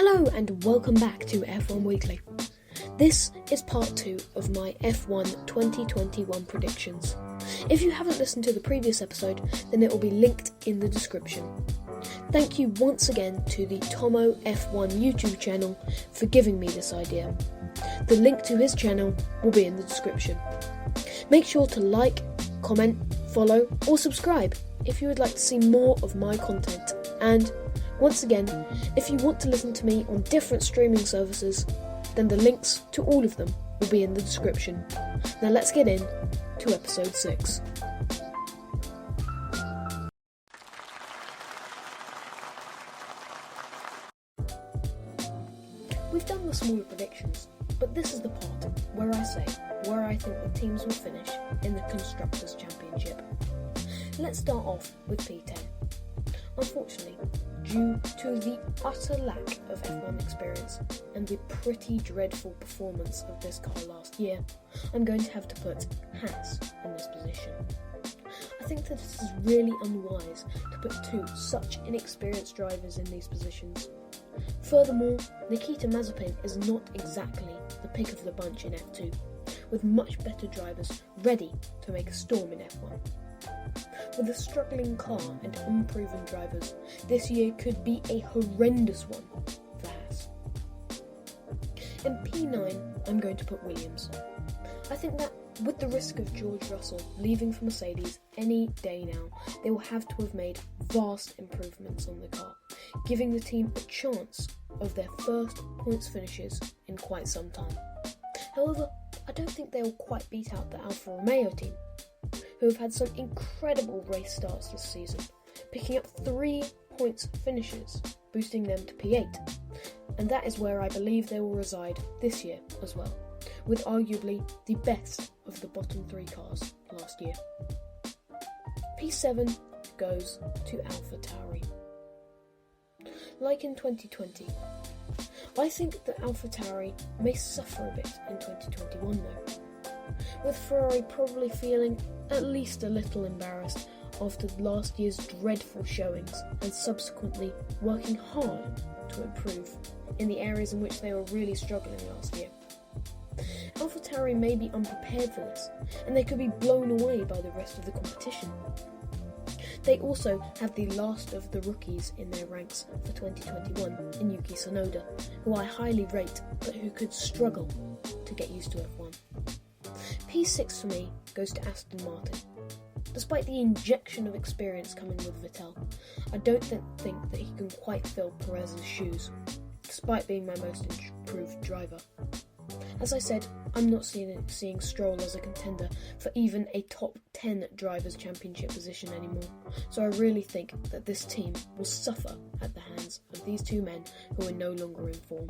Hello and welcome back to F1 Weekly. This is part 2 of my F1 2021 predictions. If you haven't listened to the previous episode, then it will be linked in the description. Thank you once again to the Tomo F1 YouTube channel for giving me this idea. The link to his channel will be in the description. Make sure to like, comment, follow or subscribe if you would like to see more of my content. And once again, if you want to listen to me on different streaming services, then the links to all of them will be in the description. Now let's get in to episode 6. We've done the smaller predictions, but this is the part where I say where I think the teams will finish in the Constructors' Championship. Let's start off with P10. Unfortunately, due to the utter lack of F1 experience and the pretty dreadful performance of this car last year, I'm going to have to put Haas in this position. I think that this is really unwise to put two such inexperienced drivers in these positions. Furthermore, Nikita Mazepin is not exactly the pick of the bunch in F2, with much better drivers ready to make a storm in F1. With a struggling car and unproven drivers, this year could be a horrendous one for Haas. In P9, I'm going to put Williams. I think that with the risk of George Russell leaving for Mercedes any day now, they will have to have made vast improvements on the car, giving the team a chance of their first points finishes in quite some time. However, I don't think they will quite beat out the Alfa Romeo team, who have had some incredible race starts this season, picking up 3 points finishes, boosting them to P8, and that is where I believe they will reside this year as well, with arguably the best of the bottom 3 cars last year. P7 goes to AlphaTauri. Like in 2020, I think that AlphaTauri may suffer a bit in 2021 though, with Ferrari probably feeling at least a little embarrassed after last year's dreadful showings and subsequently working hard to improve in the areas in which they were really struggling last year. AlphaTauri may be unprepared for this, and they could be blown away by the rest of the competition. They also have the last of the rookies in their ranks for 2021 in Yuki Tsunoda, who I highly rate but who could struggle to get used to F1. P6 for me goes to Aston Martin. Despite the injection of experience coming with Vettel, I don't think that he can quite fill Perez's shoes, despite being my most improved driver. As I said, I'm not seeing Stroll as a contender for even a top 10 Drivers' Championship position anymore, so I really think that this team will suffer at the hands of these two men who are no longer in form.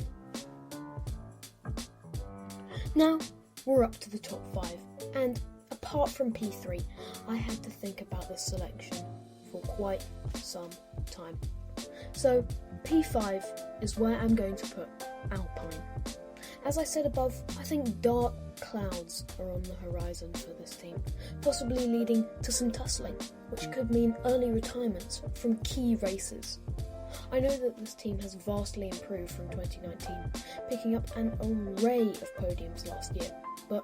Now, we're up to the top 5, and apart from P3, I had to think about this selection for quite some time. So, P5 is where I'm going to put Alpine. As I said above, I think dark clouds are on the horizon for this team, possibly leading to some tussling, which could mean early retirements from key races. I know that this team has vastly improved from 2019, picking up an array of podiums last year, but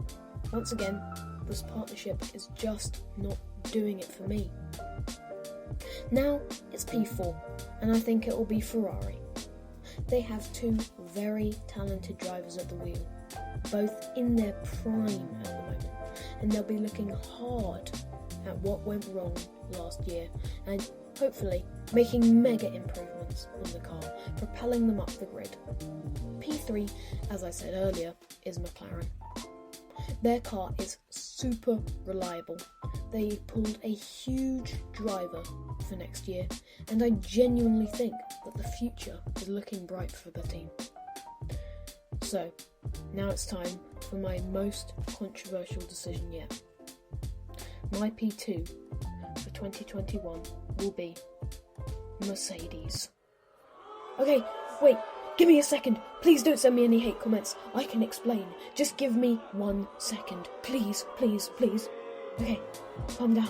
once again, this partnership is just not doing it for me. Now it's P4, and I think it will be Ferrari. They have two very talented drivers at the wheel, both in their prime at the moment, and they'll be looking hard at what went wrong last year and hopefully making mega improvements on the car, propelling them up the grid. P3, as I said earlier, is McLaren. Their car is super reliable. They pulled a huge driver for next year, and I genuinely think that the future is looking bright for the team. So, now it's time for my most controversial decision yet. My P2 for 2021 will be Mercedes. Okay, wait, give me a second. Please don't send me any hate comments. I can explain. Just give me 1 second. Please, please, please. Okay, calm down.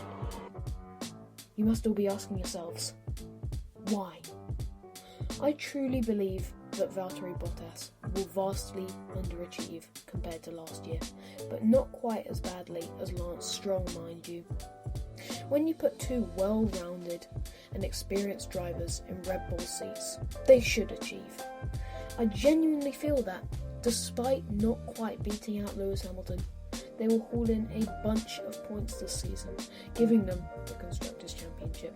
You must all be asking yourselves, why? I truly believe that Valtteri Bottas will vastly underachieve compared to last year, but not quite as badly as Lance Stroll, mind you. When you put two well-rounded and experienced drivers in Red Bull seats, they should achieve. I genuinely feel that, despite not quite beating out Lewis Hamilton, they will haul in a bunch of points this season, giving them the Constructors' Championship.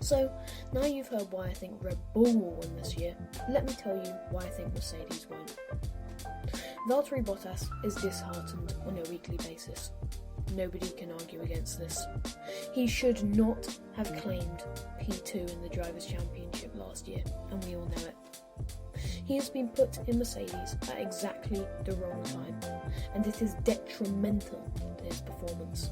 So, now you've heard why I think Red Bull will win this year, let me tell you why I think Mercedes won't. Valtteri Bottas is disheartened on a weekly basis. Nobody can argue against this. He should not have claimed P2 in the Drivers' Championship last year, and we all know it. He has been put in Mercedes at exactly the wrong time, and it is detrimental to his performance.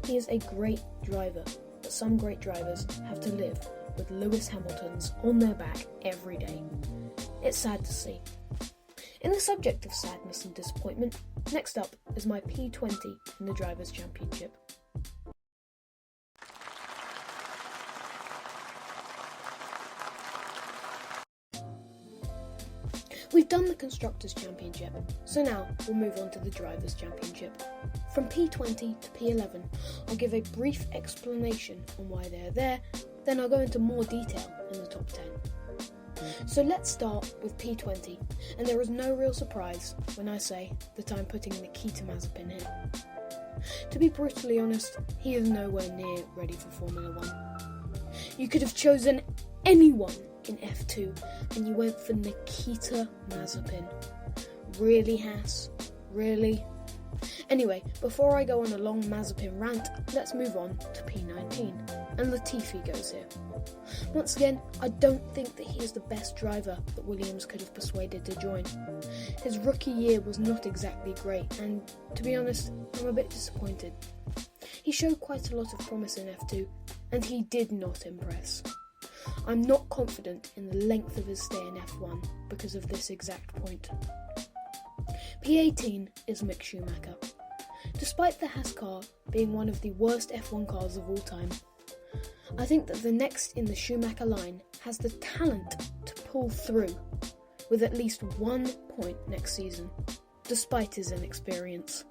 He is a great driver, but some great drivers have to live with Lewis Hamiltons on their back every day. It's sad to see. In the subject of sadness and disappointment, next up is my P20 in the Drivers' Championship. We've done the Constructors' Championship, so now we'll move on to the Drivers' Championship. From P20 to P11, I'll give a brief explanation on why they're there, then I'll go into more detail in the top 10. So let's start with P20, and there is no real surprise when I say that I'm putting Nikita Mazepin here. To be brutally honest, he is nowhere near ready for Formula 1. You could have chosen anyone in F2, and you went for Nikita Mazepin. Really, Haas? Really? Anyway, before I go on a long Mazepin rant, let's move on to P19, and Latifi goes here. Once again, I don't think that he is the best driver that Williams could have persuaded to join. His rookie year was not exactly great, and to be honest, I'm a bit disappointed. He showed quite a lot of promise in F2, and he did not impress. I'm not confident in the length of his stay in F1 because of this exact point. P18 is Mick Schumacher. Despite the Haas car being one of the worst F1 cars of all time, I think that the next in the Schumacher line has the talent to pull through with at least 1 point next season, despite his inexperience.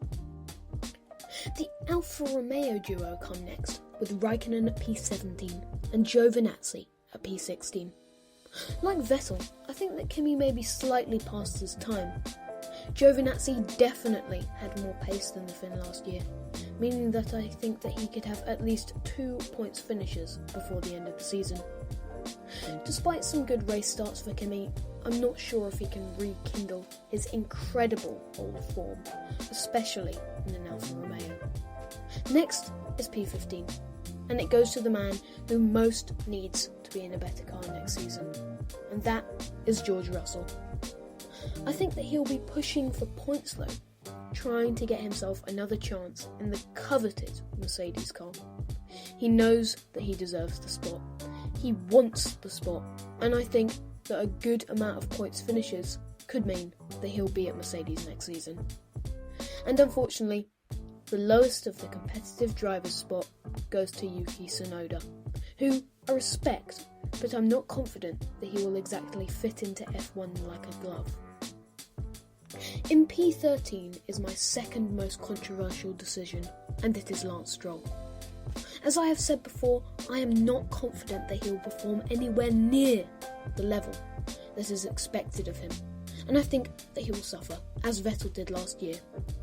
The Alfa Romeo duo come next, with Raikkonen at P17 and Giovinazzi at P16. Like Vettel, I think that Kimi may be slightly past his time. Giovinazzi definitely had more pace than the Finn last year, meaning that I think that he could have at least 2 points finishes before the end of the season. Despite some good race starts for Kimi, I'm not sure if he can rekindle his incredible old form, especially in an Alfa Romeo. Next is P15, and it goes to the man who most needs to be in a better car next season, and that is George Russell. I think that he'll be pushing for points though, trying to get himself another chance in the coveted Mercedes car. He knows that he deserves the spot. He wants the spot, and I think that a good amount of points finishes could mean that he'll be at Mercedes next season. And unfortunately, the lowest of the competitive driver's spot goes to Yuki Tsunoda, who I respect, but I'm not confident that he will exactly fit into F1 like a glove. In P13 is my second most controversial decision, and it is Lance Stroll. As I have said before, I am not confident that he will perform anywhere near the level that is expected of him, and I think that he will suffer, as Vettel did last year,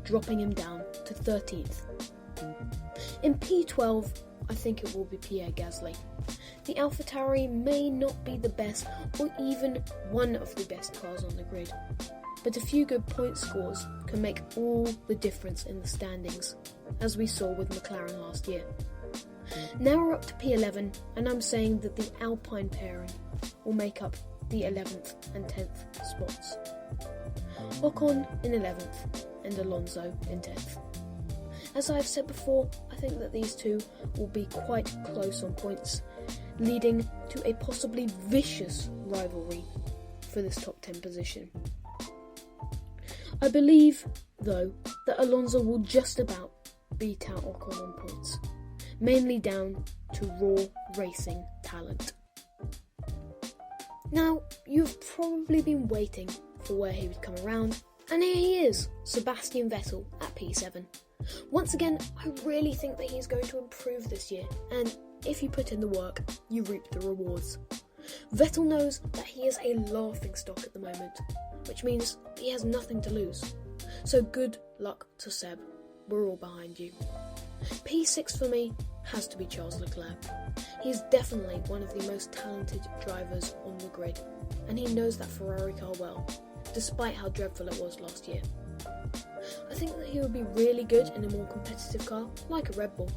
dropping him down to 13th. In P12, I think it will be Pierre Gasly. The AlphaTauri may not be the best or even one of the best cars on the grid, but a few good point scores can make all the difference in the standings, as we saw with McLaren last year. Now we're up to P11, and I'm saying that the Alpine pairing will make up the 11th and 10th spots. Ocon in 11th and Alonso in 10th. As I have said before, I think that these two will be quite close on points, leading to a possibly vicious rivalry for this top 10 position. I believe, though, that Alonso will just about beat out Ocon on points, mainly down to raw racing talent. Now, you've probably been waiting for where he would come around, and here he is, Sebastian Vettel at P7. Once again, I really think that he's going to improve this year, and if you put in the work, you reap the rewards. Vettel knows that he is a laughingstock at the moment, which means he has nothing to lose. So good luck to Seb, we're all behind you. P6 for me has to be Charles Leclerc. He's definitely one of the most talented drivers on the grid, and he knows that Ferrari car well, despite how dreadful it was last year. I think that he would be really good in a more competitive car, like a Red Bull,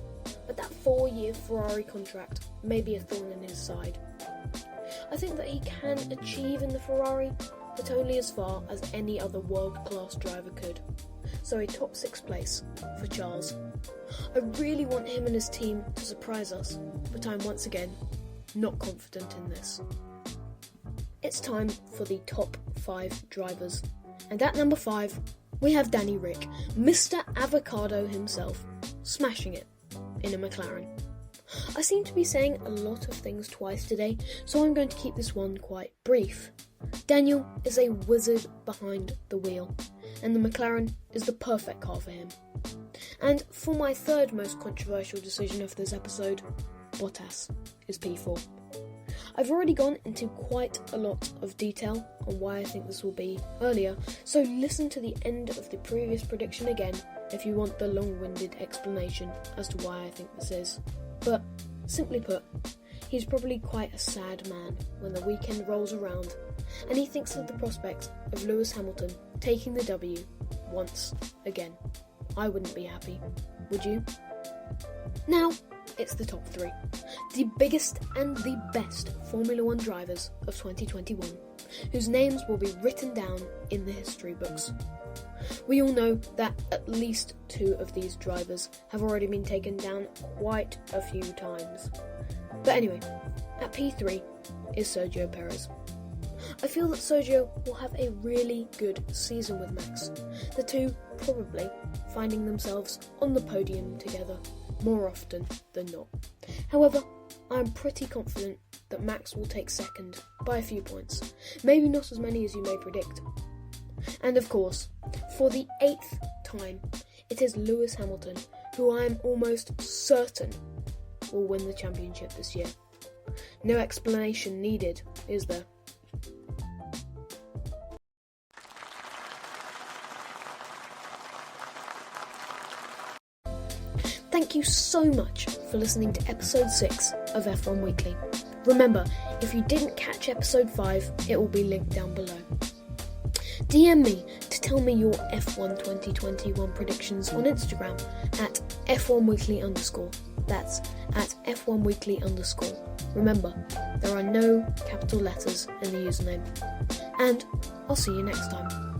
but that 4-year Ferrari contract may be a thorn in his side. I think that he can achieve in the Ferrari, but only as far as any other world-class driver could. So a top 6 place for Charles. I really want him and his team to surprise us, but I'm once again not confident in this. It's time for the top 5 drivers, and at number 5 we have Danny Ric, Mr. Avocado himself, smashing it in a McLaren. I seem to be saying a lot of things twice today, so I'm going to keep this one quite brief. Daniel is a wizard behind the wheel, and the McLaren is the perfect car for him. And for my third most controversial decision of this episode, Bottas is P4. I've already gone into quite a lot of detail on why I think this will be earlier, so listen to the end of the previous prediction again if you want the long-winded explanation as to why I think this is. But, simply put, he's probably quite a sad man when the weekend rolls around and he thinks of the prospect of Lewis Hamilton taking the W once again. I wouldn't be happy, would you? Now, it's the top 3. The biggest and the best Formula 1 drivers of 2021, whose names will be written down in the history books. We all know that at least 2 of these drivers have already been taken down quite a few times. But anyway, at P3 is Sergio Perez. I feel that Sergio will have a really good season with Max, the two probably finding themselves on the podium together more often than not. However, I'm pretty confident that Max will take second by a few points, maybe not as many as you may predict. And of course, for the 8th time, it is Lewis Hamilton, who I am almost certain will win the championship this year. No explanation needed, is there? Thank you so much for listening to episode 6 of F1 Weekly. Remember, if you didn't catch episode 5, it will be linked down below. DM me to tell me your F1 2021 predictions on Instagram at F1Weekly_. That's at F1Weekly_. Remember, there are no capital letters in the username. And I'll see you next time.